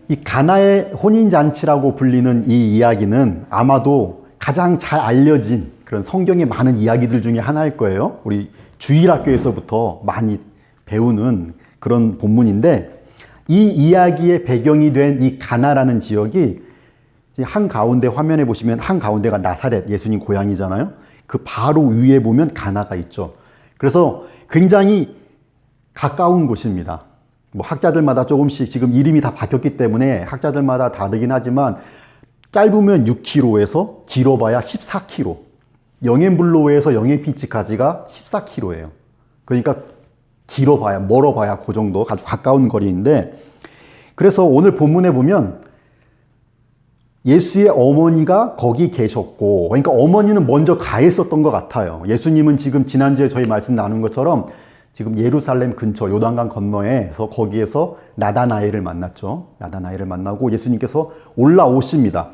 이 가나의 혼인잔치라고 불리는 이 이야기는 아마도 가장 잘 알려진 그런 성경의 많은 이야기들 중에 하나일 거예요. 우리 주일학교에서부터 많이 배우는 그런 본문인데, 이 이야기의 배경이 된 이 가나라는 지역이 한가운데 화면에 보시면 한가운데가 나사렛, 예수님 고향이잖아요. 그 바로 위에 보면 가나가 있죠. 그래서 굉장히 가까운 곳입니다. 뭐 학자들마다 조금씩 지금 이름이 다 바뀌었기 때문에 학자들마다 다르긴 하지만 짧으면 6km에서 길어봐야 14km, 영앤블로에서 영앤피치까지가 14km예요. 그러니까 길어봐야, 멀어봐야 그 정도 아주 가까운 거리인데, 그래서 오늘 본문에 보면 예수의 어머니가 거기 계셨고, 그러니까 어머니는 먼저 가 있었던 것 같아요. 예수님은 지금 지난주에 저희 말씀 나눈 것처럼 지금 예루살렘 근처 요단강 건너에서 거기에서 나다나엘을 만났죠. 나다나엘을 만나고 예수님께서 올라오십니다.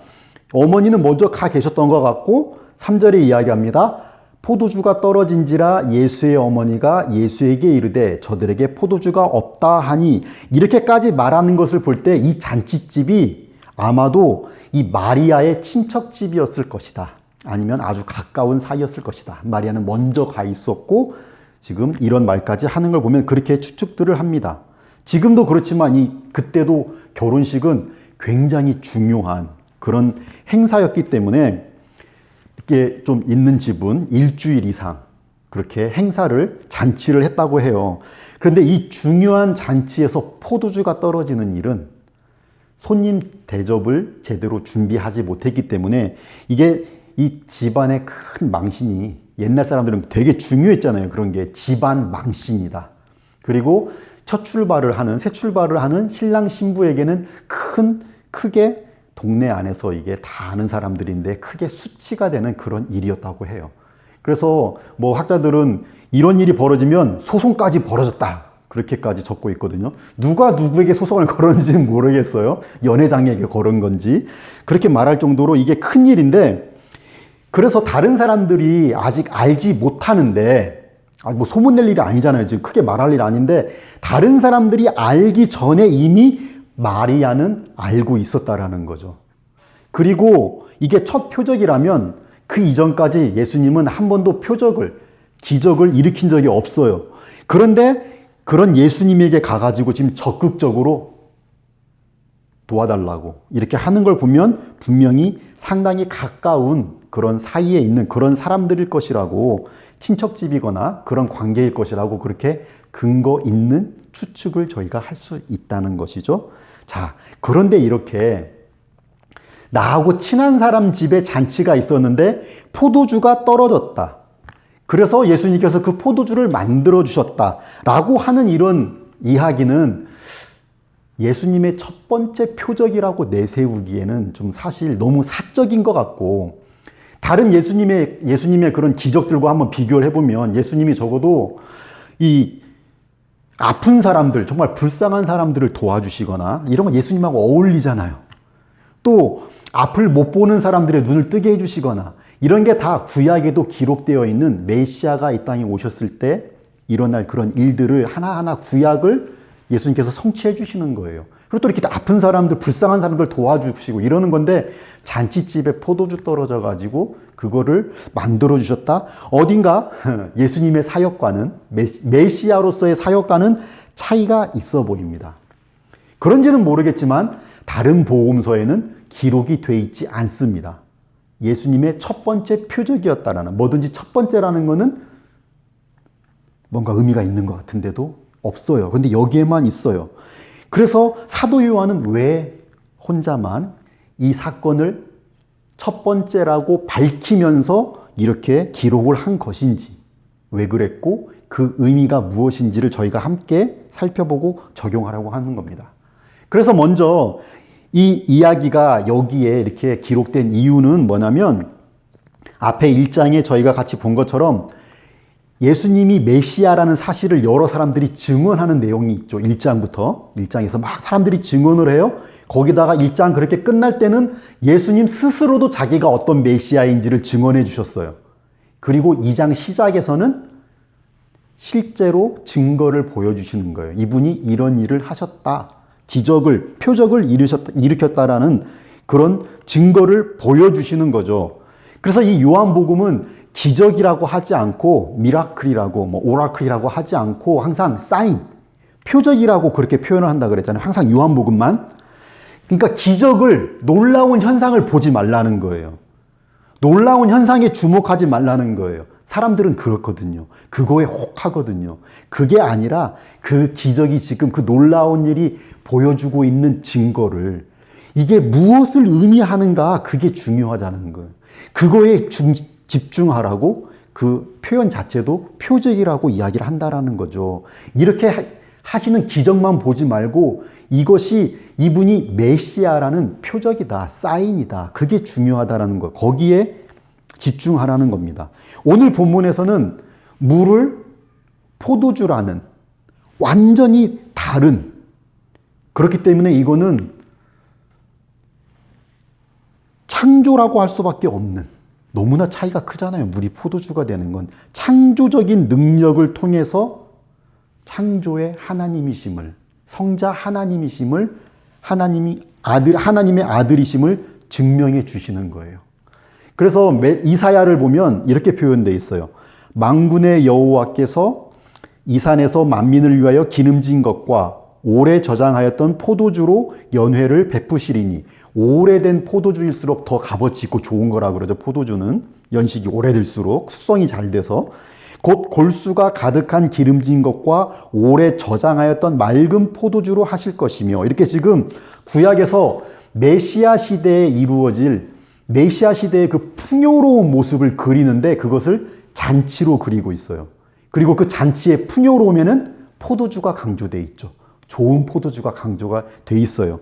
어머니는 먼저 가 계셨던 것 같고 3절에 이야기합니다. 포도주가 떨어진지라 예수의 어머니가 예수에게 이르되 저들에게 포도주가 없다 하니, 이렇게까지 말하는 것을 볼 때 이 잔치집이 아마도 이 마리아의 친척집이었을 것이다. 아니면 아주 가까운 사이였을 것이다. 마리아는 먼저 가 있었고 지금 이런 말까지 하는 걸 보면 그렇게 추측들을 합니다. 지금도 그렇지만 그때도 결혼식은 굉장히 중요한 그런 행사였기 때문에 이게 좀 있는 집은 일주일 이상 그렇게 잔치를 했다고 해요. 그런데 이 중요한 잔치에서 포도주가 떨어지는 일은 손님 대접을 제대로 준비하지 못했기 때문에 이게 이 집안의 큰 망신이, 옛날 사람들은 되게 중요했잖아요. 그런 게 집안 망신이다. 그리고 새 출발을 하는 신랑 신부에게는 크게 동네 안에서 이게 다 아는 사람들인데 크게 수치가 되는 그런 일이었다고 해요. 그래서 뭐 학자들은 이런 일이 벌어지면 소송까지 벌어졌다, 그렇게까지 적고 있거든요. 누가 누구에게 소송을 걸었는지는 모르겠어요. 연회장에게 걸은 건지. 그렇게 말할 정도로 이게 큰 일인데, 그래서 다른 사람들이 아직 알지 못하는데, 뭐 소문낼 일이 아니잖아요. 지금 크게 말할 일 아닌데, 다른 사람들이 알기 전에 이미 마리아는 알고 있었다라는 거죠. 그리고 이게 첫 표적이라면 그 이전까지 예수님은 한 번도 기적을 일으킨 적이 없어요. 그런데 그런 예수님에게 가가지고 지금 적극적으로 도와달라고 이렇게 하는 걸 보면 분명히 상당히 가까운 그런 사이에 있는 그런 사람들일 것이라고, 친척집이거나 그런 관계일 것이라고 그렇게 근거 있는 추측을 저희가 할 수 있다는 것이죠. 자, 그런데 이렇게 나하고 친한 사람 집에 잔치가 있었는데 포도주가 떨어졌다. 그래서 예수님께서 그 포도주를 만들어 주셨다라고 하는 이런 이야기는 예수님의 첫 번째 표적이라고 내세우기에는 좀 사실 너무 사적인 것 같고, 다른 예수님의 그런 기적들과 한번 비교를 해보면 예수님이 적어도 이 아픈 사람들, 정말 불쌍한 사람들을 도와주시거나 이런 건 예수님하고 어울리잖아요. 또 앞을 못 보는 사람들의 눈을 뜨게 해주시거나 이런 게 다 구약에도 기록되어 있는 메시아가 이 땅에 오셨을 때 일어날 그런 일들을 하나하나 구약을 예수님께서 성취해 주시는 거예요. 그리고 또 이렇게 아픈 사람들, 불쌍한 사람들 도와주시고 이러는 건데, 잔치집에 포도주 떨어져 가지고 그거를 만들어 주셨다? 어딘가 예수님의 사역과는, 메시아로서의 사역과는 차이가 있어 보입니다. 그런지는 모르겠지만 다른 복음서에는 기록이 돼 있지 않습니다. 예수님의 첫 번째 표적이었다라는, 뭐든지 첫 번째라는 거는 뭔가 의미가 있는 것 같은데도 없어요. 근데 여기에만 있어요. 그래서 사도 요한은 왜 혼자만 이 사건을 첫 번째라고 밝히면서 이렇게 기록을 한 것인지, 왜 그랬고 그 의미가 무엇인지를 저희가 함께 살펴보고 적용하려고 하는 겁니다. 그래서 먼저 이 이야기가 여기에 이렇게 기록된 이유는 뭐냐면, 앞에 1장에 저희가 같이 본 것처럼 예수님이 메시아라는 사실을 여러 사람들이 증언하는 내용이 있죠. 1장에서 막 사람들이 증언을 해요. 거기다가 1장 그렇게 끝날 때는 예수님 스스로도 자기가 어떤 메시아인지를 증언해 주셨어요. 그리고 2장 시작에서는 실제로 증거를 보여주시는 거예요. 이분이 이런 일을 하셨다. 기적을, 표적을 일으켰다라는 그런 증거를 보여주시는 거죠. 그래서 이 요한복음은 기적이라고 하지 않고 미라클이라고 오라클이라고 하지 않고 항상 사인, 표적이라고 그렇게 표현을 한다 그랬잖아요. 항상 요한복음만. 그러니까 기적을, 놀라운 현상을 보지 말라는 거예요. 놀라운 현상에 주목하지 말라는 거예요. 사람들은 그렇거든요. 그거에 혹하거든요. 그게 아니라 그 기적이 지금 그 놀라운 일이 보여주고 있는 증거를, 이게 무엇을 의미하는가, 그게 중요하다는 거예요. 그거에 집중하라고 그 표현 자체도 표적이라고 이야기를 한다라는 거죠. 이렇게 하시는 기적만 보지 말고 이것이 이분이 메시아라는 표적이다, 사인이다. 그게 중요하다라는 거. 거기에 집중하라는 겁니다. 오늘 본문에서는 물을 포도주라는 완전히 다른, 그렇기 때문에 이거는 창조라고 할 수밖에 없는, 너무나 차이가 크잖아요. 물이 포도주가 되는 건 창조적인 능력을 통해서 창조의 하나님이심을, 성자 하나님이심을, 하나님의 아들이심을 증명해 주시는 거예요. 그래서 이사야를 보면 이렇게 표현되어 있어요. 만군의 여호와께서 이 산에서 만민을 위하여 기름진 것과 오래 저장하였던 포도주로 연회를 베푸시리니, 오래된 포도주일수록 더 값어치 있고 좋은 거라 그러죠. 포도주는 연식이 오래될수록 숙성이 잘 돼서, 곧 골수가 가득한 기름진 것과 오래 저장하였던 맑은 포도주로 하실 것이며, 이렇게 지금 구약에서 메시아 시대에 이루어질, 메시아 시대의 그 풍요로운 모습을 그리는데 그것을 잔치로 그리고 있어요. 그리고 그 잔치의 풍요로우면은 포도주가 강조되어 있죠. 좋은 포도주가 강조가 돼 있어요.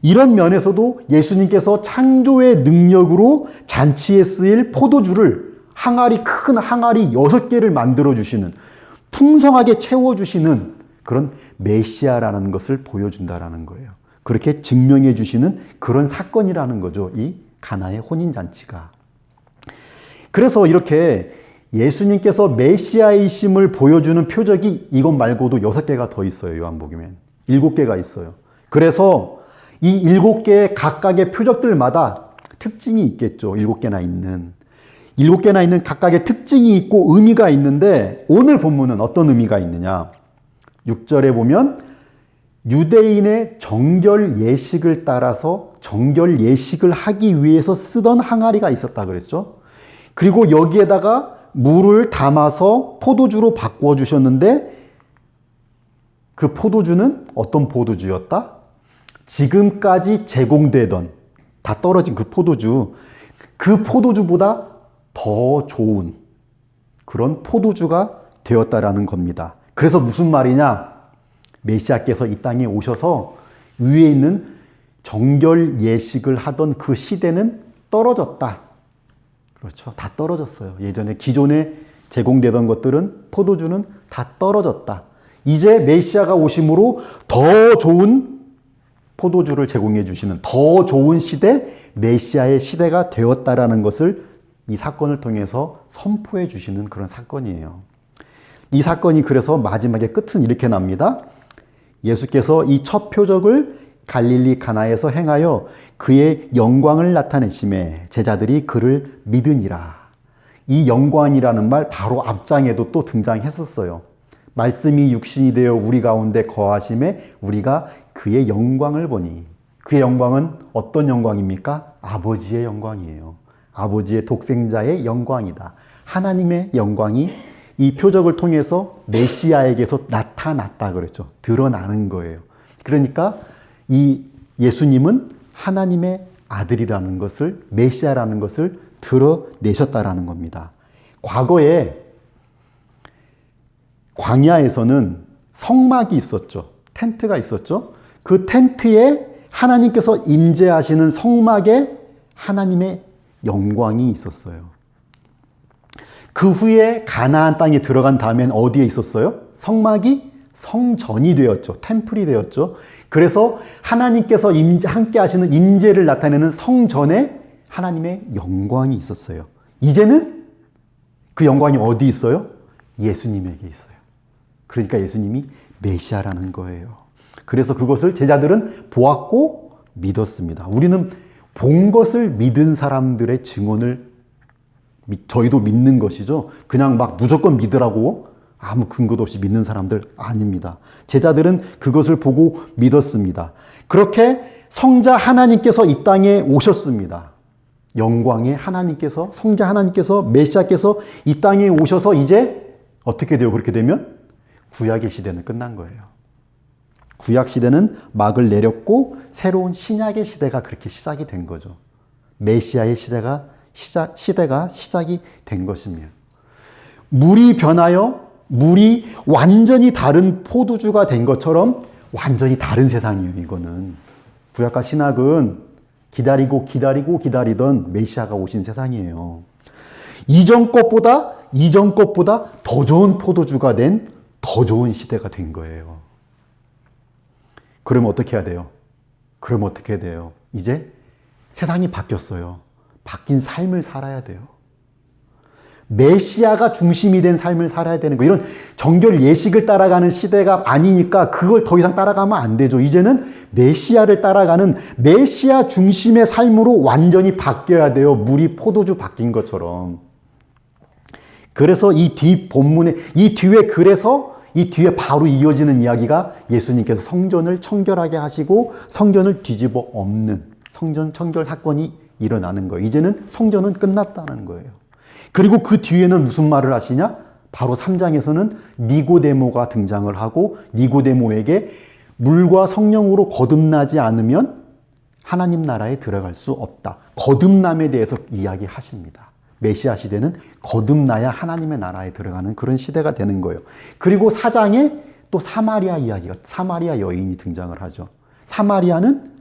이런 면에서도 예수님께서 창조의 능력으로 잔치에 쓰일 포도주를 큰 항아리 6개를 만들어 주시는, 풍성하게 채워 주시는 그런 메시아라는 것을 보여준다라는 거예요. 그렇게 증명해 주시는 그런 사건이라는 거죠. 이 가나의 혼인잔치가. 그래서 이렇게 예수님께서 메시아이심을 보여주는 표적이 이것 말고도 6개가 더 있어요. 요한복음엔 7개가 있어요. 그래서 이 7개의 각각의 표적들마다 특징이 있겠죠. 7개나 있는 각각의 특징이 있고 의미가 있는데, 오늘 본문은 어떤 의미가 있느냐. 6절에 보면 유대인의 정결 예식을 따라서 정결 예식을 하기 위해서 쓰던 항아리가 있었다 그랬죠. 그리고 여기에다가 물을 담아서 포도주로 바꾸어 주셨는데, 그 포도주는 어떤 포도주였다? 지금까지 제공되던, 다 떨어진 그 포도주보다 더 좋은 그런 포도주가 되었다라는 겁니다. 그래서 무슨 말이냐? 메시아께서 이 땅에 오셔서 위에 있는 정결 예식을 하던 그 시대는 떨어졌다. 그렇죠. 다 떨어졌어요. 예전에 기존에 제공되던 것들은, 포도주는 다 떨어졌다. 이제 메시아가 오심으로 더 좋은 포도주를 제공해 주시는 더 좋은 시대, 메시아의 시대가 되었다라는 것을 이 사건을 통해서 선포해 주시는 그런 사건이에요. 이 사건이 그래서 마지막에 끝은 이렇게 납니다. 예수께서 이 첫 표적을 갈릴리 가나에서 행하여 그의 영광을 나타내심에 제자들이 그를 믿으니라. 이 영광이라는 말 바로 앞장에도 또 등장했었어요. 말씀이 육신이 되어 우리 가운데 거하심에 우리가 그의 영광을 보니. 그의 영광은 어떤 영광입니까? 아버지의 영광이에요. 아버지의 독생자의 영광이다. 하나님의 영광이 이 표적을 통해서 메시아에게서 나타났다 그랬죠. 드러나는 거예요. 그러니까 이 예수님은 하나님의 아들이라는 것을, 메시아라는 것을 드러내셨다라는 겁니다. 과거에 광야에서는 성막이 있었죠. 텐트가 있었죠. 그 텐트에 하나님께서 임재하시는 성막에 하나님의 영광이 있었어요. 그 후에 가나안 땅에 들어간 다음엔 어디에 있었어요? 성막이 성전이 되었죠. 템플이 되었죠. 그래서 하나님께서 함께 하시는 임재를 나타내는 성전에 하나님의 영광이 있었어요. 이제는 그 영광이 어디 있어요? 예수님에게 있어요. 그러니까 예수님이 메시아라는 거예요. 그래서 그것을 제자들은 보았고 믿었습니다. 우리는 본 것을 믿은 사람들의 증언을 저희도 믿는 것이죠. 그냥 막 무조건 믿으라고 아무 근거도 없이 믿는 사람들 아닙니다. 제자들은 그것을 보고 믿었습니다. 그렇게 성자 하나님께서 이 땅에 오셨습니다. 영광의 하나님께서, 성자 하나님께서, 메시아께서 이 땅에 오셔서 이제 어떻게 돼요? 그렇게 되면 구약의 시대는 끝난 거예요. 구약 시대는 막을 내렸고 새로운 신약의 시대가 그렇게 시작이 된 거죠. 메시아의 시대가 시작이 된 것입니다. 물이 변하여 물이 완전히 다른 포도주가 된 것처럼 완전히 다른 세상이에요. 이거는 구약과 신약은 기다리던 메시아가 오신 세상이에요. 이전 것보다 더 좋은 포도주가 된 더 좋은 시대가 된 거예요. 그러면 어떻게 해야 돼요? 이제 세상이 바뀌었어요. 바뀐 삶을 살아야 돼요. 메시아가 중심이 된 삶을 살아야 되는 거. 이런 정결 예식을 따라가는 시대가 아니니까 그걸 더 이상 따라가면 안 되죠. 이제는 메시아를 따라가는 메시아 중심의 삶으로 완전히 바뀌어야 돼요. 물이 포도주 바뀐 것처럼. 그래서 이 뒤에 바로 이어지는 이야기가 예수님께서 성전을 청결하게 하시고 성전을 뒤집어 엎는 성전 청결 사건이 일어나는 거예요. 이제는 성전은 끝났다는 거예요. 그리고 그 뒤에는 무슨 말을 하시냐? 바로 3장에서는 니고데모가 등장을 하고 니고데모에게 물과 성령으로 거듭나지 않으면 하나님 나라에 들어갈 수 없다. 거듭남에 대해서 이야기하십니다. 메시아 시대는 거듭나야 하나님의 나라에 들어가는 그런 시대가 되는 거예요. 그리고 4장에 또 사마리아 여인이 등장을 하죠. 사마리아는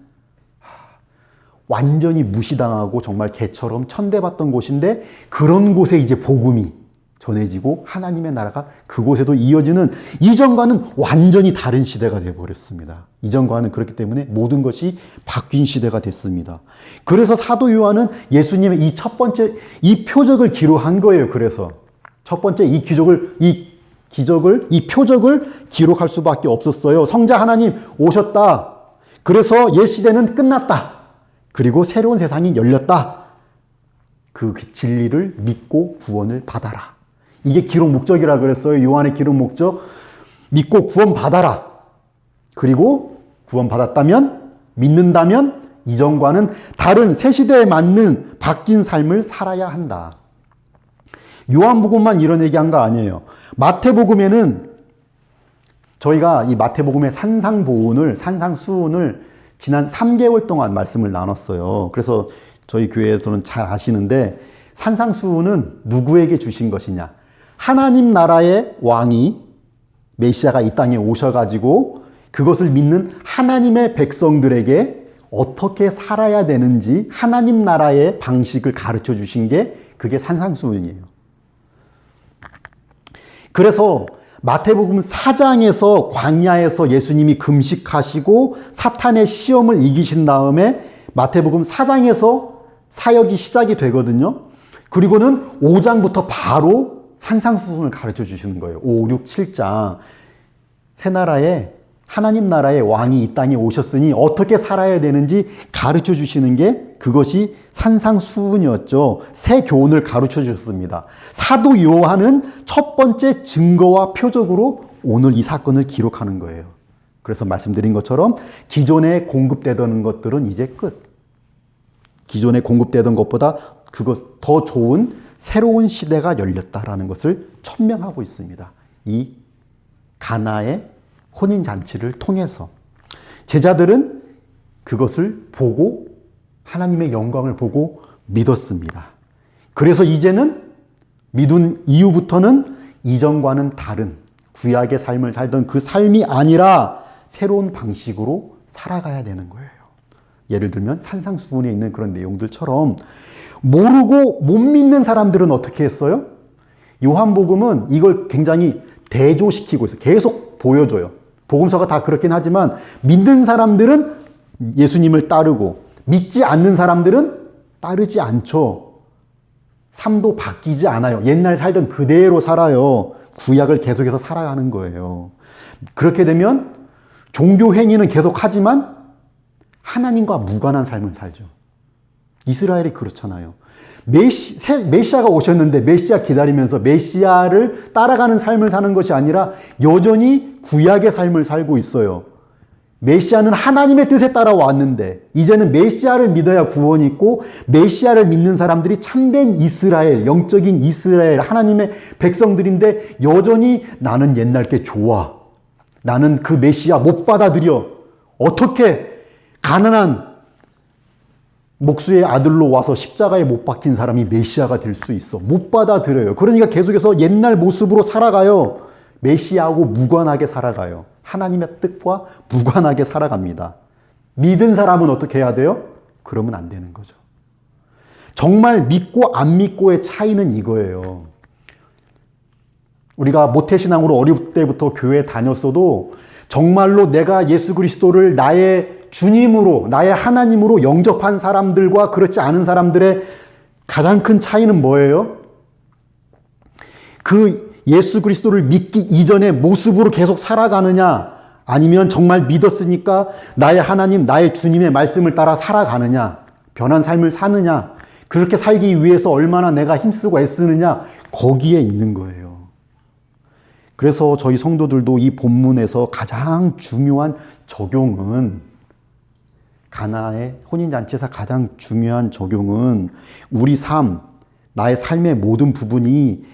완전히 무시당하고 정말 개처럼 천대받던 곳인데 그런 곳에 이제 복음이 전해지고 하나님의 나라가 그곳에도 이어지는 이전과는 완전히 다른 시대가 되어버렸습니다. 이전과는 그렇기 때문에 모든 것이 바뀐 시대가 됐습니다. 그래서 사도 요한은 예수님의 이 첫 번째 이 표적을 기록한 거예요. 그래서 첫 번째 이 표적을 기록할 수밖에 없었어요. 성자 하나님 오셨다. 그래서 옛 시대는 끝났다. 그리고 새로운 세상이 열렸다. 그 진리를 믿고 구원을 받아라. 이게 기록 목적이라 그랬어요. 요한의 기록 목적. 믿고 구원 받아라. 그리고 구원 받았다면, 믿는다면 이전과는 다른 새 시대에 맞는 바뀐 삶을 살아야 한다. 요한복음만 이런 얘기한 거 아니에요. 마태복음에는 저희가 이 마태복음의 산상수훈을 지난 3개월 동안 말씀을 나눴어요. 그래서 저희 교회에서는 잘 아시는데 산상수훈은 누구에게 주신 것이냐? 하나님 나라의 왕이 메시아가 이 땅에 오셔가지고 그것을 믿는 하나님의 백성들에게 어떻게 살아야 되는지 하나님 나라의 방식을 가르쳐 주신 게 그게 산상수훈이에요. 그래서 마태복음 4장에서 광야에서 예수님이 금식하시고 사탄의 시험을 이기신 다음에 마태복음 4장에서 사역이 시작이 되거든요. 그리고는 5장부터 바로 산상수훈을 가르쳐 주시는 거예요. 5, 6, 7장. 새 나라의 하나님 나라의 왕이 이 땅에 오셨으니 어떻게 살아야 되는지 가르쳐 주시는 게 그것이 산상수훈이었죠. 새 교훈을 가르쳐 주셨습니다. 사도 요한은 첫 번째 증거와 표적으로 오늘 이 사건을 기록하는 거예요. 그래서 말씀드린 것처럼 기존에 공급되던 것들은 이제 끝. 기존에 공급되던 것보다 그것 더 좋은 새로운 시대가 열렸다라는 것을 천명하고 있습니다. 이 가나의 혼인잔치를 통해서 제자들은 그것을 보고 하나님의 영광을 보고 믿었습니다. 그래서 이제는 믿은 이후부터는 이전과는 다른 구약의 삶을 살던 그 삶이 아니라 새로운 방식으로 살아가야 되는 거예요. 예를 들면 산상수훈에 있는 그런 내용들처럼 모르고 못 믿는 사람들은 어떻게 했어요? 요한복음은 이걸 굉장히 대조시키고 있어요. 계속 보여줘요. 복음서가 다 그렇긴 하지만 믿는 사람들은 예수님을 따르고 믿지 않는 사람들은 따르지 않죠. 삶도 바뀌지 않아요. 옛날 살던 그대로 살아요. 구약을 계속해서 살아가는 거예요. 그렇게 되면 종교 행위는 계속 하지만 하나님과 무관한 삶을 살죠. 이스라엘이 그렇잖아요. 메시아가 오셨는데 메시아 기다리면서 메시아를 따라가는 삶을 사는 것이 아니라 여전히 구약의 삶을 살고 있어요. 메시아는 하나님의 뜻에 따라왔는데 이제는 메시아를 믿어야 구원이 있고 메시아를 믿는 사람들이 참된 이스라엘, 영적인 이스라엘, 하나님의 백성들인데 여전히 나는 옛날 게 좋아. 나는 그 메시아 못 받아들여. 어떻게 가난한 목수의 아들로 와서 십자가에 못 박힌 사람이 메시아가 될 수 있어. 못 받아들여요. 그러니까 계속해서 옛날 모습으로 살아가요. 메시아하고 무관하게 살아가요. 하나님의 뜻과 무관하게 살아갑니다. 믿은 사람은 어떻게 해야 돼요? 그러면 안 되는 거죠. 정말 믿고 안 믿고의 차이는 이거예요. 우리가 모태신앙으로 어릴 때부터 교회 다녔어도 정말로 내가 예수 그리스도를 나의 주님으로, 나의 하나님으로 영접한 사람들과 그렇지 않은 사람들의 가장 큰 차이는 뭐예요? 그 예수 그리스도를 믿기 이전의 모습으로 계속 살아가느냐, 아니면 정말 믿었으니까 나의 하나님, 나의 주님의 말씀을 따라 살아가느냐, 변한 삶을 사느냐, 그렇게 살기 위해서 얼마나 내가 힘쓰고 애쓰느냐, 거기에 있는 거예요. 그래서 저희 성도들도 이 본문에서 가장 중요한 적용은, 가나의 혼인잔치에서 가장 중요한 적용은 우리 삶, 나의 삶의 모든 부분이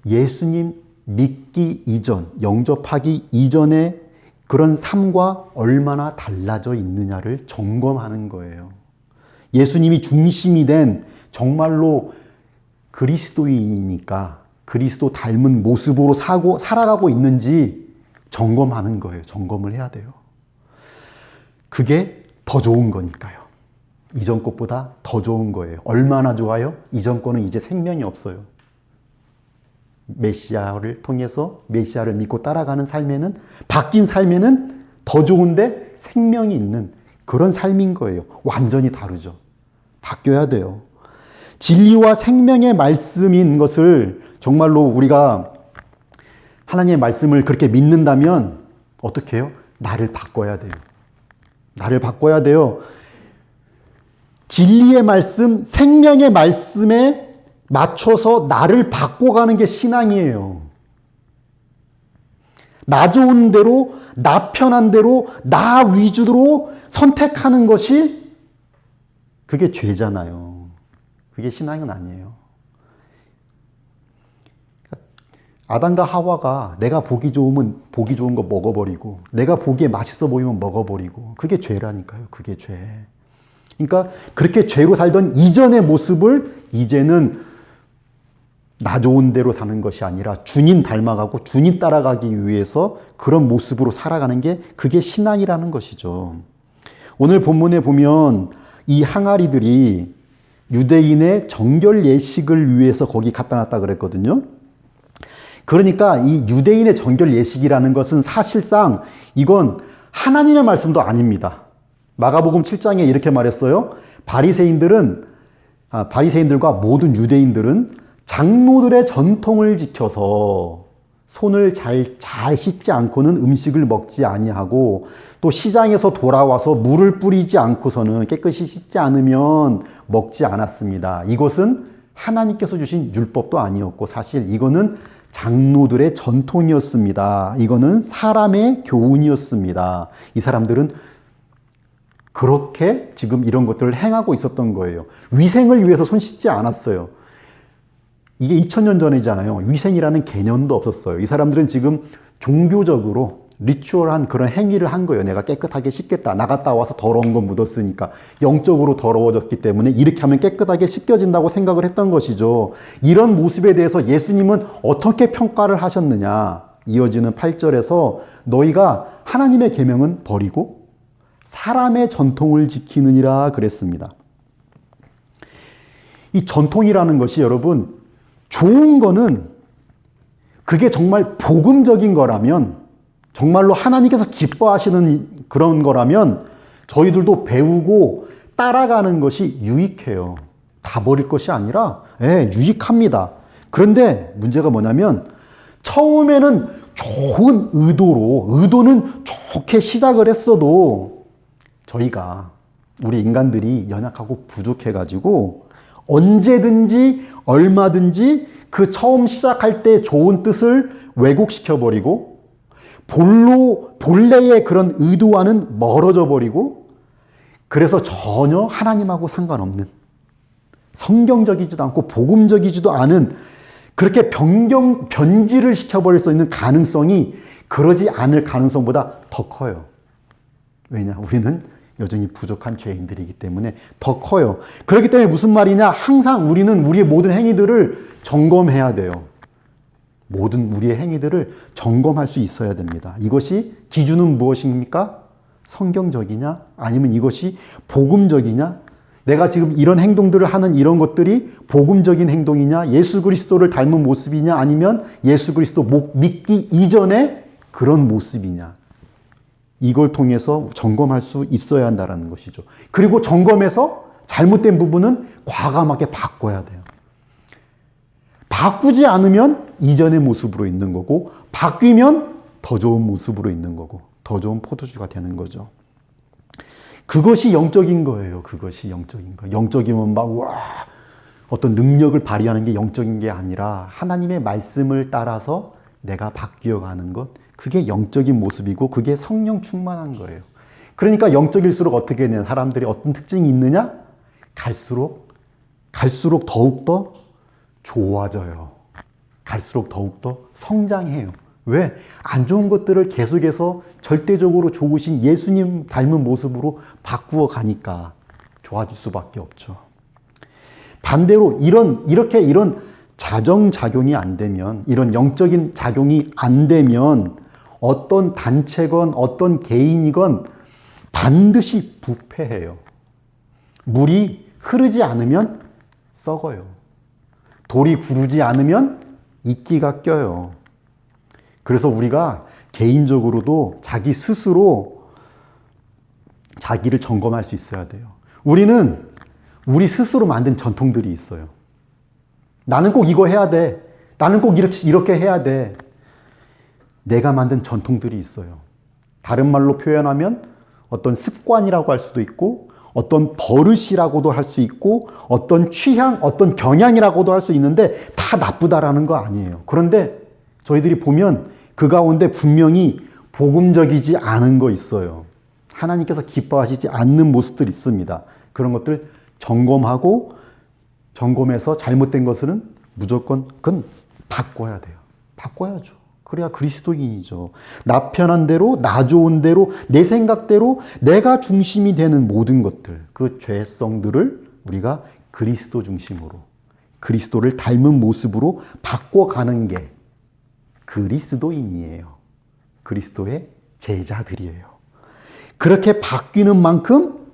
예수님 믿기 이전, 영접하기 이전의 그런 삶과 얼마나 달라져 있느냐를 점검하는 거예요. 예수님이 중심이 된 정말로 그리스도인이니까 그리스도 닮은 모습으로 살아가고 있는지 점검하는 거예요. 점검을 해야 돼요. 그게 더 좋은 거니까요. 이전 것보다 더 좋은 거예요. 얼마나 좋아요? 이전 거는 이제 생명이 없어요. 메시아를 통해서 메시아를 믿고 따라가는 삶에는, 바뀐 삶에는 더 좋은데 생명이 있는 그런 삶인 거예요. 완전히 다르죠. 바뀌어야 돼요. 진리와 생명의 말씀인 것을 정말로 우리가 하나님의 말씀을 그렇게 믿는다면 어떻게 해요? 나를 바꿔야 돼요. 나를 바꿔야 돼요. 진리의 말씀, 생명의 말씀에 맞춰서 나를 바꿔가는 게 신앙이에요. 나 좋은 대로, 나 편한 대로, 나 위주로 선택하는 것이 그게 죄잖아요. 그게 신앙은 아니에요. 아담과 하와가 내가 보기 좋으면 보기 좋은 거 먹어버리고 내가 보기에 맛있어 보이면 먹어버리고 그게 죄라니까요. 그게 죄. 그러니까 그렇게 죄로 살던 이전의 모습을 이제는 나 좋은 대로 사는 것이 아니라 주님 닮아가고 주님 따라가기 위해서 그런 모습으로 살아가는 게 그게 신앙이라는 것이죠. 오늘 본문에 보면 이 항아리들이 유대인의 정결 예식을 위해서 거기 갖다 놨다 그랬거든요. 그러니까 이 유대인의 정결 예식이라는 것은 사실상 이건 하나님의 말씀도 아닙니다. 마가복음 7장에 이렇게 말했어요. 바리새인들과 모든 유대인들은 장로들의 전통을 지켜서 손을 잘 씻지 않고는 음식을 먹지 아니하고 또 시장에서 돌아와서 물을 뿌리지 않고서는 깨끗이 씻지 않으면 먹지 않았습니다. 이것은 하나님께서 주신 율법도 아니었고 사실 이거는 장로들의 전통이었습니다. 이거는 사람의 교훈이었습니다. 이 사람들은 그렇게 지금 이런 것들을 행하고 있었던 거예요. 위생을 위해서 손 씻지 않았어요. 이게 2000년 전이잖아요. 위생이라는 개념도 없었어요. 이 사람들은 지금 종교적으로 리추얼한 그런 행위를 한 거예요. 내가 깨끗하게 씻겠다. 나갔다 와서 더러운 거 묻었으니까 영적으로 더러워졌기 때문에 이렇게 하면 깨끗하게 씻겨진다고 생각을 했던 것이죠. 이런 모습에 대해서 예수님은 어떻게 평가를 하셨느냐. 이어지는 8절에서 너희가 하나님의 계명은 버리고 사람의 전통을 지키느니라 그랬습니다. 이 전통이라는 것이 여러분 좋은 거는 그게 정말 복음적인 거라면 정말로 하나님께서 기뻐하시는 그런 거라면 저희들도 배우고 따라가는 것이 유익해요. 다 버릴 것이 아니라 유익합니다. 그런데 문제가 뭐냐면 처음에는 좋은 의도는 좋게 시작을 했어도 저희가 우리 인간들이 연약하고 부족해가지고 언제든지 얼마든지 그 처음 시작할 때 좋은 뜻을 왜곡시켜버리고 본래의 그런 의도와는 멀어져 버리고 그래서 전혀 하나님하고 상관없는 성경적이지도 않고 복음적이지도 않은 그렇게 변질을 시켜버릴 수 있는 가능성이 그러지 않을 가능성보다 더 커요. 왜냐? 우리는 여전히 부족한 죄인들이기 때문에 더 커요. 그렇기 때문에 무슨 말이냐? 항상 우리는 우리의 모든 행위들을 점검해야 돼요. 모든 우리의 행위들을 점검할 수 있어야 됩니다. 이것이 기준은 무엇입니까? 성경적이냐? 아니면 이것이 복음적이냐? 내가 지금 이런 행동들을 하는 이런 것들이 복음적인 행동이냐? 예수 그리스도를 닮은 모습이냐? 아니면 예수 그리스도 믿기 이전에 그런 모습이냐? 이걸 통해서 점검할 수 있어야 한다는 것이죠. 그리고 점검해서 잘못된 부분은 과감하게 바꿔야 돼요. 바꾸지 않으면 이전의 모습으로 있는 거고 바뀌면 더 좋은 모습으로 있는 거고 더 좋은 포도주가 되는 거죠. 그것이 영적인 거예요. 그것이 영적인 거. 영적이면 막 어떤 능력을 발휘하는 게 영적인 게 아니라 하나님의 말씀을 따라서 내가 바뀌어가는 것. 그게 영적인 모습이고 그게 성령 충만한 거예요. 그러니까 영적일수록 어떻게 되냐? 사람들이 어떤 특징이 있느냐? 갈수록 더욱더 좋아져요. 갈수록 더욱더 성장해요. 왜? 안 좋은 것들을 계속해서 절대적으로 좋으신 예수님 닮은 모습으로 바꾸어 가니까 좋아질 수밖에 없죠. 반대로 이런 자정작용이 안 되면, 이런 영적인 작용이 안 되면 어떤 단체건 어떤 개인이건 반드시 부패해요. 물이 흐르지 않으면 썩어요. 돌이 구르지 않으면 이끼가 껴요. 그래서 우리가 개인적으로도 자기 스스로 자기를 점검할 수 있어야 돼요. 우리는 우리 스스로 만든 전통들이 있어요. 나는 꼭 이거 해야 돼. 나는 꼭 이렇게 해야 돼. 내가 만든 전통들이 있어요. 다른 말로 표현하면 어떤 습관이라고 할 수도 있고 어떤 버릇이라고도 할 수 있고 어떤 취향, 어떤 경향이라고도 할 수 있는데 다 나쁘다라는 거 아니에요. 그런데 저희들이 보면 그 가운데 분명히 복음적이지 않은 거 있어요. 하나님께서 기뻐하시지 않는 모습들이 있습니다. 그런 것들 점검해서 잘못된 것은 무조건 그건 바꿔야 돼요. 바꿔야죠. 그래야 그리스도인이죠. 나 편한 대로, 나 좋은 대로, 내 생각대로 내가 중심이 되는 모든 것들, 그 죄성들을 우리가 그리스도 중심으로, 그리스도를 닮은 모습으로 바꿔가는 게 그리스도인이에요. 그리스도의 제자들이에요. 그렇게 바뀌는 만큼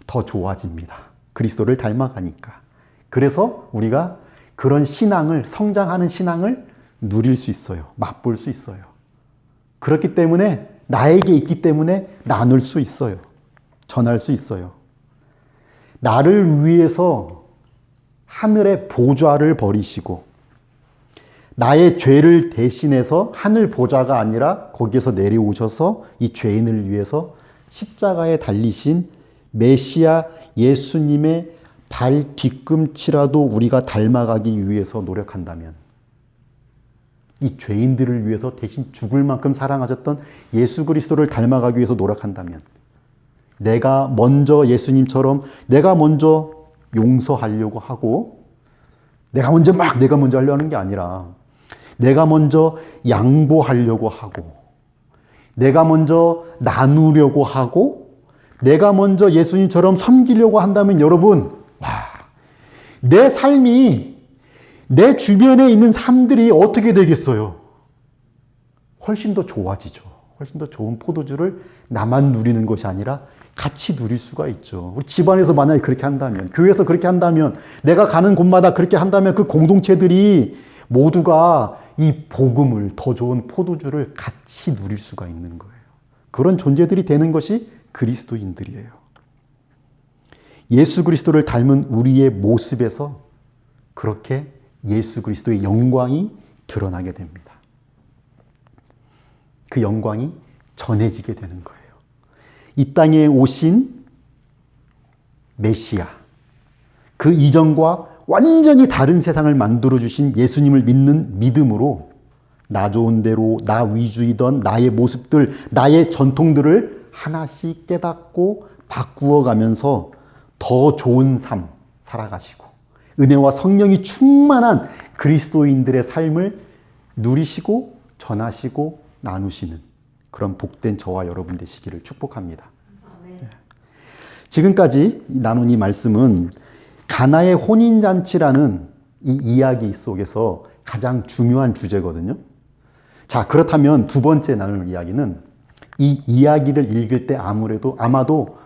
더 좋아집니다. 그리스도를 닮아가니까. 그래서 우리가 그런 신앙을, 성장하는 신앙을 누릴 수 있어요. 맛볼 수 있어요. 그렇기 때문에 나에게 있기 때문에 나눌 수 있어요. 전할 수 있어요. 나를 위해서 하늘의 보좌를 버리시고 나의 죄를 대신해서 하늘 보좌가 아니라 거기에서 내려오셔서 이 죄인을 위해서 십자가에 달리신 메시아 예수님의 발 뒤꿈치라도 우리가 닮아가기 위해서 노력한다면, 이 죄인들을 위해서 대신 죽을 만큼 사랑하셨던 예수 그리스도를 닮아가기 위해서 노력한다면, 내가 먼저 예수님처럼 내가 먼저 용서하려고 하고 내가 먼저 하려는 게 아니라 내가 먼저 양보하려고 하고 내가 먼저 나누려고 하고 내가 먼저 예수님처럼 섬기려고 한다면 여러분, 내 삶이, 내 주변에 있는 삶들이 어떻게 되겠어요? 훨씬 더 좋아지죠. 훨씬 더 좋은 포도주를 나만 누리는 것이 아니라 같이 누릴 수가 있죠. 우리 집안에서 만약에 그렇게 한다면, 교회에서 그렇게 한다면, 내가 가는 곳마다 그렇게 한다면 그 공동체들이 모두가 이 복음을, 더 좋은 포도주를 같이 누릴 수가 있는 거예요. 그런 존재들이 되는 것이 그리스도인들이에요. 예수 그리스도를 닮은 우리의 모습에서 그렇게 예수 그리스도의 영광이 드러나게 됩니다. 그 영광이 전해지게 되는 거예요. 이 땅에 오신 메시아, 그 이전과 완전히 다른 세상을 만들어주신 예수님을 믿는 믿음으로 나 좋은 대로 나 위주이던 나의 모습들, 나의 전통들을 하나씩 깨닫고 바꾸어 가면서 더 좋은 삶 살아가시고 은혜와 성령이 충만한 그리스도인들의 삶을 누리시고 전하시고 나누시는 그런 복된 저와 여러분 되시기를 축복합니다. 아멘. 지금까지 나눈 이 말씀은 가나의 혼인잔치라는 이 이야기 속에서 가장 중요한 주제거든요. 자, 그렇다면 두 번째 나눌 이야기는 이 이야기를 읽을 때 아마도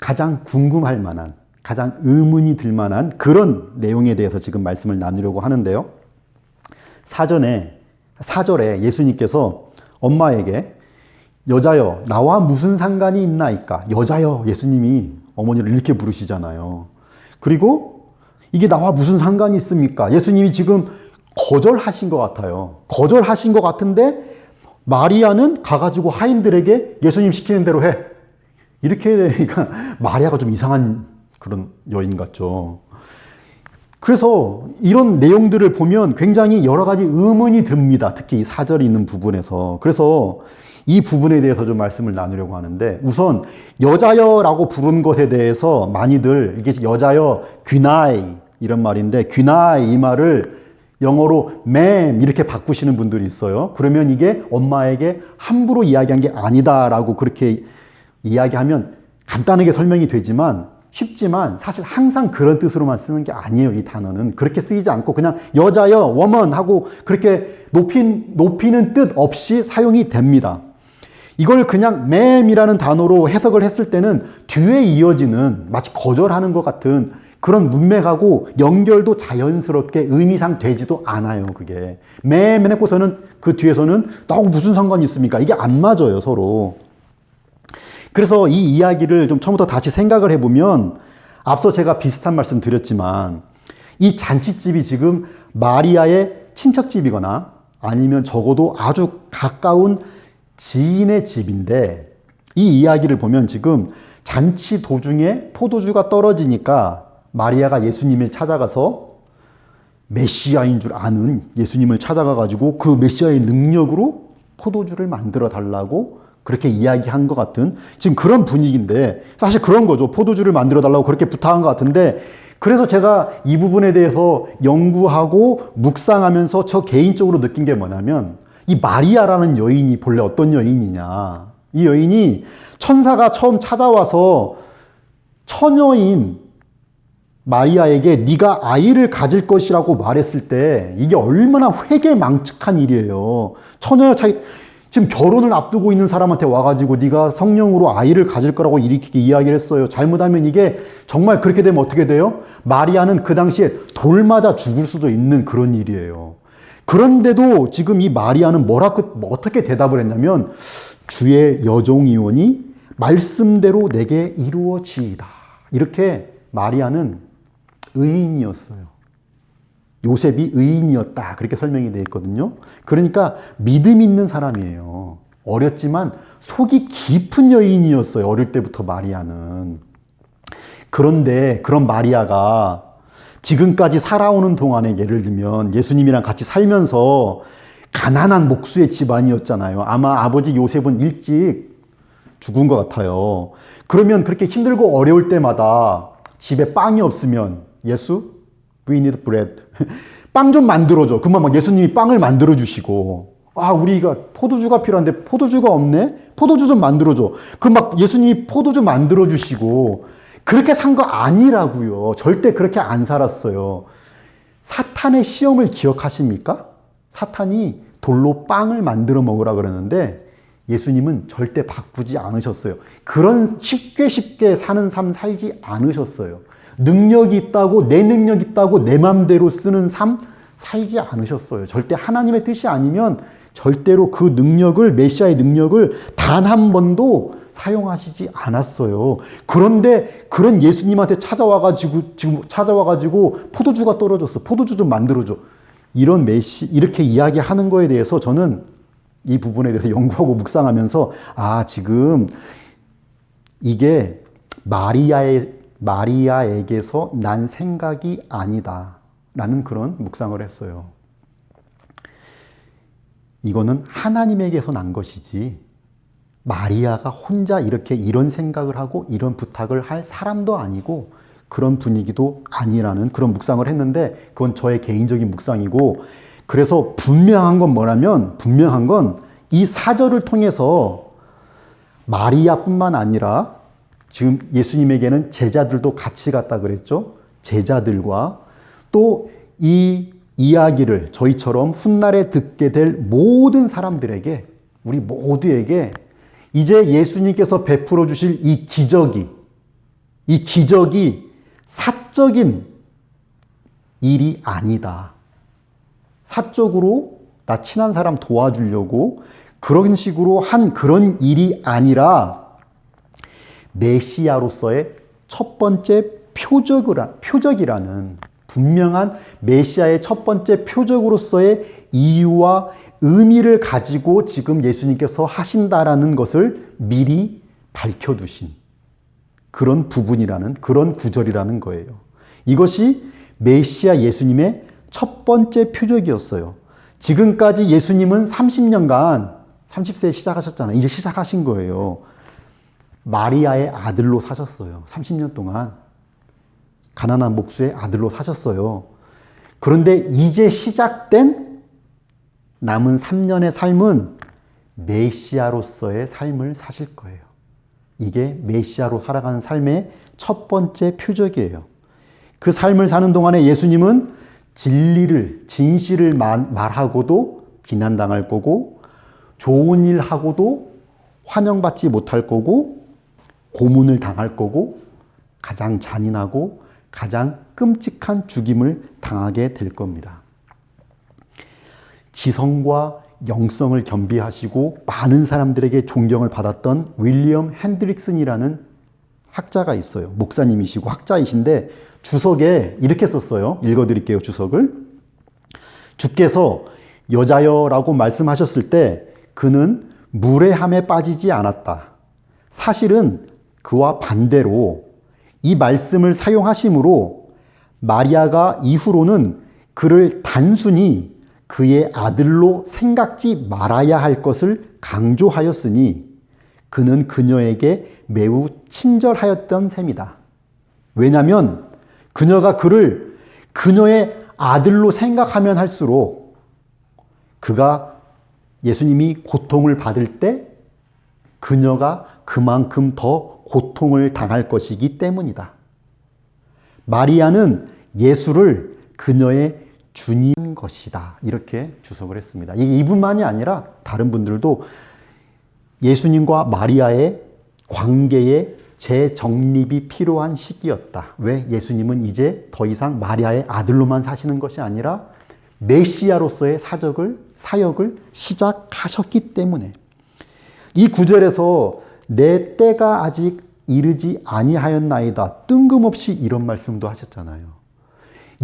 가장 궁금할 만한, 가장 의문이 들 만한 그런 내용에 대해서 지금 말씀을 나누려고 하는데요. 사절에 예수님께서 엄마에게 여자여 나와 무슨 상관이 있나이까? 여자여, 예수님이 어머니를 이렇게 부르시잖아요. 그리고 이게 나와 무슨 상관이 있습니까? 예수님이 지금 거절하신 것 같아요. 거절하신 것 같은데 마리아는 가가지고 하인들에게 예수님 시키는 대로 해. 이렇게 되니까 마리아가 좀 이상한 그런 여인 같죠. 그래서 이런 내용들을 보면 굉장히 여러 가지 의문이 듭니다. 특히 이 사절이 있는 부분에서. 그래서 이 부분에 대해서 좀 말씀을 나누려고 하는데, 우선 여자여라고 부른 것에 대해서 많이들 이게 여자여 귀나이 이런 말인데, 귀나이 이 말을 영어로 ma'am 이렇게 바꾸시는 분들이 있어요. 그러면 이게 엄마에게 함부로 이야기한 게 아니다라고 그렇게 이야기하면 간단하게 설명이 되지만 쉽지만 사실 항상 그런 뜻으로만 쓰는 게 아니에요. 이 단어는 그렇게 쓰이지 않고 그냥 여자여, woman 하고 그렇게 높이는 뜻 없이 사용이 됩니다. 이걸 그냥 ma'am이라는 단어로 해석을 했을 때는 뒤에 이어지는 마치 거절하는 것 같은 그런 문맥하고 연결도 자연스럽게 의미상 되지도 않아요. 그게 ma'am 해놓고서는 그 뒤에서는 나하고 무슨 상관이 있습니까? 이게 안 맞아요, 서로. 그래서 이 이야기를 좀 처음부터 다시 생각을 해보면 앞서 제가 비슷한 말씀 드렸지만 이 잔치집이 지금 마리아의 친척집이거나 아니면 적어도 아주 가까운 지인의 집인데, 이 이야기를 보면 지금 잔치 도중에 포도주가 떨어지니까 마리아가 예수님을 찾아가서 메시아인 줄 아는 예수님을 찾아가가지고 그 메시아의 능력으로 포도주를 만들어 달라고 그렇게 이야기한 것 같은 지금 그런 분위기인데, 사실 그런 거죠. 포도주를 만들어 달라고 그렇게 부탁한 것 같은데, 그래서 제가 이 부분에 대해서 연구하고 묵상하면서 저 개인적으로 느낀 게 뭐냐면, 이 마리아라는 여인이 본래 어떤 여인이냐. 이 여인이 천사가 처음 찾아와서 처녀인 마리아에게 네가 아이를 가질 것이라고 말했을 때 이게 얼마나 회개망측한 일이에요. 지금 결혼을 앞두고 있는 사람한테 와가지고 네가 성령으로 아이를 가질 거라고 이렇게 이야기를 했어요. 잘못하면 이게 정말 그렇게 되면 어떻게 돼요? 마리아는 그 당시에 돌 맞아 죽을 수도 있는 그런 일이에요. 그런데도 지금 이 마리아는 어떻게 대답을 했냐면, 주의 여종이오니 말씀대로 내게 이루어지이다. 이렇게 마리아는 의인이었어요. 요셉이 의인이었다. 그렇게 설명이 되어 있거든요. 그러니까 믿음 있는 사람이에요. 어렸지만 속이 깊은 여인이었어요. 어릴 때부터 마리아는. 그런데 그런 마리아가 지금까지 살아오는 동안에 예를 들면 예수님이랑 같이 살면서 가난한 목수의 집안이었잖아요. 아마 아버지 요셉은 일찍 죽은 것 같아요. 그러면 그렇게 힘들고 어려울 때마다 집에 빵이 없으면 예수? We need bread. 빵 좀 만들어줘. 그만 막 예수님이 빵을 만들어 주시고, 우리가 포도주가 필요한데 포도주가 없네? 포도주 좀 만들어줘. 그럼 막 예수님이 포도주 만들어 주시고, 그렇게 산 거 아니라고요. 절대 그렇게 안 살았어요. 사탄의 시험을 기억하십니까? 사탄이 돌로 빵을 만들어 먹으라 그러는데 예수님은 절대 바꾸지 않으셨어요. 그런 쉽게 사는 삶 살지 않으셨어요. 능력이 있다고, 내 능력이 있다고 내 맘대로 쓰는 삶 살지 않으셨어요. 절대 하나님의 뜻이 아니면 절대로 그 능력을, 메시아의 능력을 단 한 번도 사용하시지 않았어요. 그런데 그런 예수님한테 찾아와가지고 포도주가 떨어졌어. 포도주 좀 만들어줘. 이렇게 이야기하는 거에 대해서 저는 이 부분에 대해서 연구하고 묵상하면서 지금 이게 마리아에게서 난 생각이 아니다 라는 그런 묵상을 했어요. 이거는 하나님에게서 난 것이지 마리아가 혼자 이렇게 이런 생각을 하고 이런 부탁을 할 사람도 아니고 그런 분위기도 아니라는 그런 묵상을 했는데, 그건 저의 개인적인 묵상이고, 그래서 분명한 건 뭐냐면, 분명한 건 이 사절을 통해서 마리아뿐만 아니라 지금 예수님에게는 제자들도 같이 갔다 그랬죠. 제자들과 또 이 이야기를 저희처럼 훗날에 듣게 될 모든 사람들에게, 우리 모두에게 이제 예수님께서 베풀어 주실 이 기적이 사적인 일이 아니다. 사적으로 나 친한 사람 도와주려고 그런 식으로 한 그런 일이 아니라 메시아로서의 첫 번째 표적이라는, 분명한 메시아의 첫 번째 표적으로서의 이유와 의미를 가지고 지금 예수님께서 하신다라는 것을 미리 밝혀두신 그런 부분이라는, 그런 구절이라는 거예요. 이것이 메시아 예수님의 첫 번째 표적이었어요. 지금까지 예수님은 30년간, 30세에 시작하셨잖아요. 이제 시작하신 거예요. 마리아의 아들로 사셨어요. 30년 동안 가난한 목수의 아들로 사셨어요. 그런데 이제 시작된 남은 3년의 삶은 메시아로서의 삶을 사실 거예요. 이게 메시아로 살아가는 삶의 첫 번째 표적이에요. 그 삶을 사는 동안에 예수님은 진실을 말하고도 비난당할 거고, 좋은 일 하고도 환영받지 못할 거고, 고문을 당할 거고, 가장 잔인하고 가장 끔찍한 죽임을 당하게 될 겁니다. 지성과 영성을 겸비하시고 많은 사람들에게 존경을 받았던 윌리엄 핸드릭슨이라는 학자가 있어요. 목사님이시고 학자이신데 주석에 이렇게 썼어요. 읽어드릴게요. 주석을. 주께서 여자여라고 말씀하셨을 때 그는 무례함에 빠지지 않았다. 사실은 그와 반대로 이 말씀을 사용하심으로 마리아가 이후로는 그를 단순히 그의 아들로 생각지 말아야 할 것을 강조하였으니 그는 그녀에게 매우 친절하였던 셈이다. 왜냐하면 그녀가 그를 그녀의 아들로 생각하면 할수록 그가 예수님이 고통을 받을 때 그녀가 그만큼 더 고통을 당할 것이기 때문이다. 마리아는 예수를 그녀의 주님 것이다. 이렇게 주석을 했습니다. 이분만이 아니라 다른 분들도 예수님과 마리아의 관계에 재정립이 필요한 시기였다. 왜? 예수님은 이제 더 이상 마리아의 아들로만 사시는 것이 아니라 메시아로서의 사역을 시작하셨기 때문에. 이 구절에서 내 때가 아직 이르지 아니하였나이다. 뜬금없이 이런 말씀도 하셨잖아요.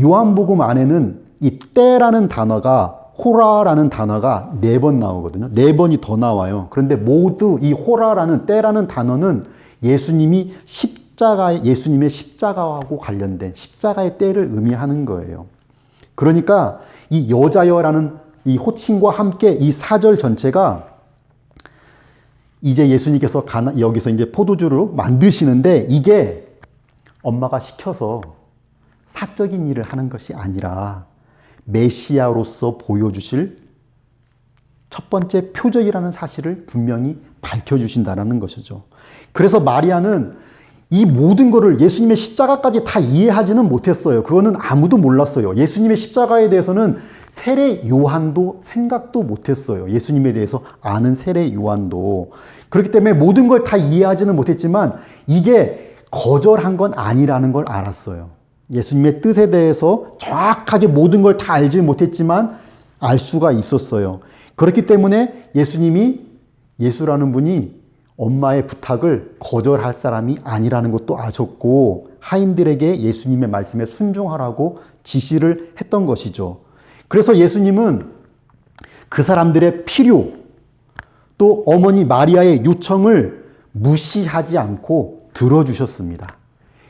요한복음 안에는 이 때라는 단어가, 호라라는 단어가 4번 나오거든요. 4번이 더 나와요. 그런데 모두 이 호라라는, 때라는 단어는 예수님의 십자가하고 관련된 십자가의 때를 의미하는 거예요. 그러니까 이 여자여라는 이 호칭과 함께 이 4절 전체가 이제 예수님께서 여기서 이제 포도주를 만드시는데 이게 엄마가 시켜서 사적인 일을 하는 것이 아니라 메시아로서 보여주실 첫 번째 표적이라는 사실을 분명히 밝혀주신다는 것이죠. 그래서 마리아는 이 모든 것을 예수님의 십자가까지 다 이해하지는 못했어요. 그거는 아무도 몰랐어요. 예수님의 십자가에 대해서는 세례 요한도 생각도 못했어요. 예수님에 대해서 아는 세례 요한도. 그렇기 때문에 모든 걸 다 이해하지는 못했지만 이게 거절한 건 아니라는 걸 알았어요. 예수님의 뜻에 대해서 정확하게 모든 걸 다 알지 못했지만 알 수가 있었어요. 그렇기 때문에 예수라는 분이 엄마의 부탁을 거절할 사람이 아니라는 것도 아셨고 하인들에게 예수님의 말씀에 순종하라고 지시를 했던 것이죠. 그래서 예수님은 그 사람들의 필요, 또 어머니 마리아의 요청을 무시하지 않고 들어주셨습니다.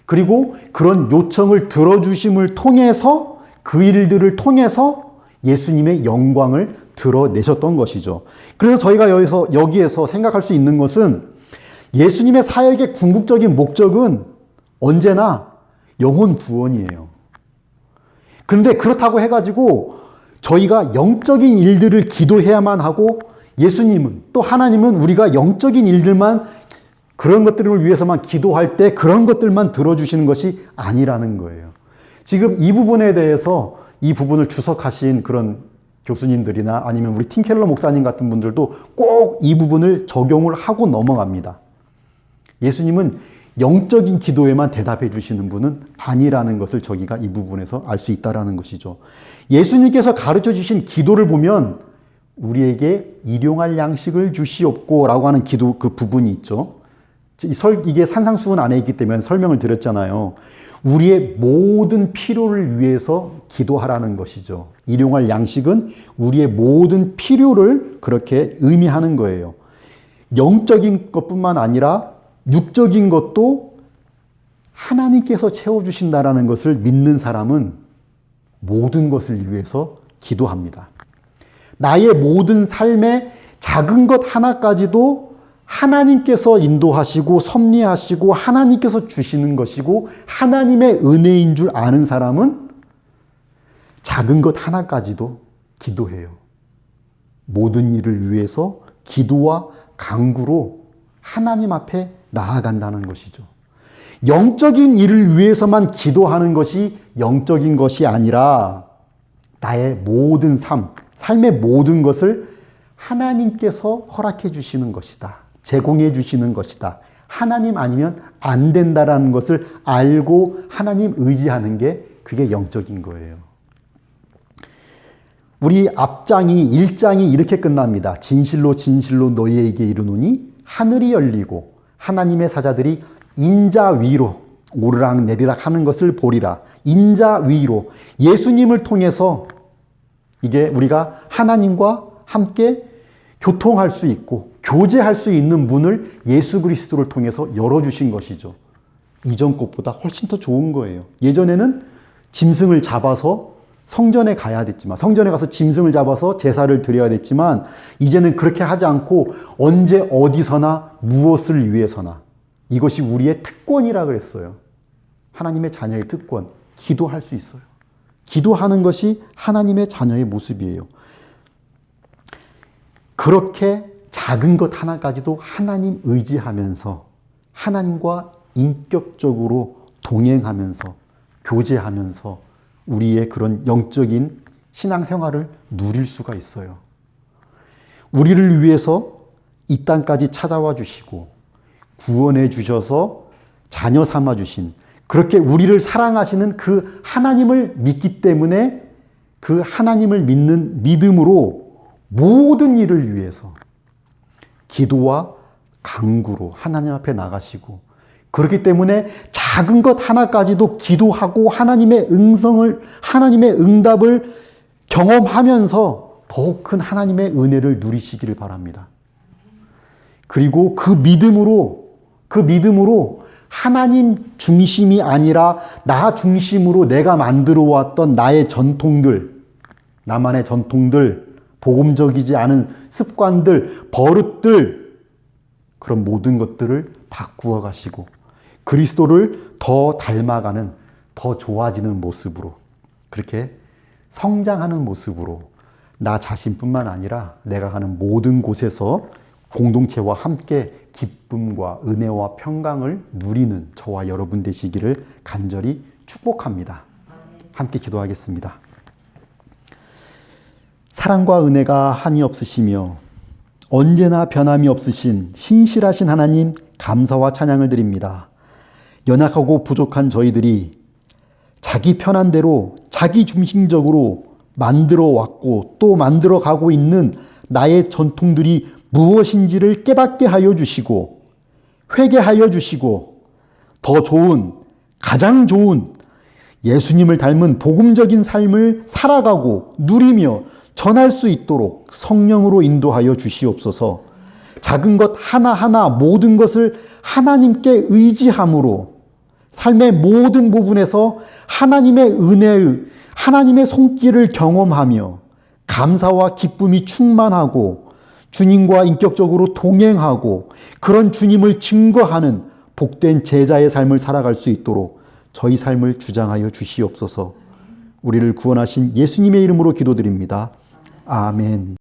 그리고 그런 요청을 들어주심을 통해서 그 일들을 통해서 예수님의 영광을 드러내셨던 것이죠. 그래서 저희가 여기에서 생각할 수 있는 것은 예수님의 사역의 궁극적인 목적은 언제나 영혼 구원이에요. 그런데 그렇다고 해가지고 저희가 영적인 일들을 기도해야만 하고 예수님은 또 하나님은 우리가 영적인 일들만 그런 것들을 위해서만 기도할 때 그런 것들만 들어주시는 것이 아니라는 거예요. 지금 이 부분에 대해서 이 부분을 주석하신 그런 교수님들이나 아니면 우리 팀켈러 목사님 같은 분들도 꼭 이 부분을 적용을 하고 넘어갑니다. 예수님은 영적인 기도에만 대답해 주시는 분은 아니라는 것을 저희가 이 부분에서 알 수 있다는 것이죠. 예수님께서 가르쳐 주신 기도를 보면 우리에게 일용할 양식을 주시옵고 라고 하는 기도 그 부분이 있죠. 이게 산상수훈 안에 있기 때문에 설명을 드렸잖아요. 우리의 모든 필요를 위해서 기도하라는 것이죠. 일용할 양식은 우리의 모든 필요를 그렇게 의미하는 거예요. 영적인 것뿐만 아니라 육적인 것도 하나님께서 채워주신다라는 것을 믿는 사람은 모든 것을 위해서 기도합니다. 나의 모든 삶의 작은 것 하나까지도 하나님께서 인도하시고 섭리하시고 하나님께서 주시는 것이고 하나님의 은혜인 줄 아는 사람은 작은 것 하나까지도 기도해요. 모든 일을 위해서 기도와 간구로 하나님 앞에 나아간다는 것이죠. 영적인 일을 위해서만 기도하는 것이 영적인 것이 아니라 나의 모든 삶의 모든 것을 하나님께서 허락해 주시는 것이다. 제공해 주시는 것이다. 하나님 아니면 안 된다라는 것을 알고 하나님 의지하는 게 그게 영적인 거예요. 우리 앞장이 1장이 이렇게 끝납니다. 진실로 진실로 너희에게 이르노니 하늘이 열리고 하나님의 사자들이 인자 위로 오르락 내리락 하는 것을 보리라. 인자 위로 예수님을 통해서 이게 우리가 하나님과 함께 교통할 수 있고 교제할 수 있는 문을 예수 그리스도를 통해서 열어주신 것이죠. 이전 것보다 훨씬 더 좋은 거예요. 예전에는 짐승을 잡아서 성전에 가야 됐지만 성전에 가서 짐승을 잡아서 제사를 드려야 됐지만 이제는 그렇게 하지 않고 언제 어디서나 무엇을 위해서나 이것이 우리의 특권이라 그랬어요. 하나님의 자녀의 특권. 기도할 수 있어요. 기도하는 것이 하나님의 자녀의 모습이에요. 그렇게 작은 것 하나까지도 하나님 의지하면서 하나님과 인격적으로 동행하면서 교제하면서 우리의 그런 영적인 신앙생활을 누릴 수가 있어요. 우리를 위해서 이 땅까지 찾아와 주시고 구원해 주셔서 자녀 삼아 주신 그렇게 우리를 사랑하시는 그 하나님을 믿기 때문에 그 하나님을 믿는 믿음으로 모든 일을 위해서 기도와 간구로 하나님 앞에 나가시고 그렇기 때문에 작은 것 하나까지도 기도하고 하나님의 응답을 경험하면서 더욱 큰 하나님의 은혜를 누리시기를 바랍니다. 그리고 그 믿음으로 하나님 중심이 아니라 나 중심으로 내가 만들어 왔던 나의 전통들, 나만의 전통들, 복음적이지 않은 습관들, 버릇들, 그런 모든 것들을 바꾸어 가시고 그리스도를 더 닮아가는, 더 좋아지는 모습으로 그렇게 성장하는 모습으로 나 자신뿐만 아니라 내가 가는 모든 곳에서 공동체와 함께 기쁨과 은혜와 평강을 누리는 저와 여러분 되시기를 간절히 축복합니다. 함께 기도하겠습니다. 사랑과 은혜가 한이 없으시며 언제나 변함이 없으신 신실하신 하나님 감사와 찬양을 드립니다. 연약하고 부족한 저희들이 자기 편한 대로 자기 중심적으로 만들어 왔고 또 만들어 가고 있는 나의 전통들이 무엇인지를 깨닫게 하여 주시고 회개하여 주시고 더 좋은, 가장 좋은 예수님을 닮은 복음적인 삶을 살아가고 누리며 전할 수 있도록 성령으로 인도하여 주시옵소서. 작은 것 하나하나 모든 것을 하나님께 의지함으로 삶의 모든 부분에서 하나님의 은혜의 하나님의 손길을 경험하며 감사와 기쁨이 충만하고 주님과 인격적으로 동행하고 그런 주님을 증거하는 복된 제자의 삶을 살아갈 수 있도록 저희 삶을 주장하여 주시옵소서. 우리를 구원하신 예수님의 이름으로 기도드립니다. 아멘.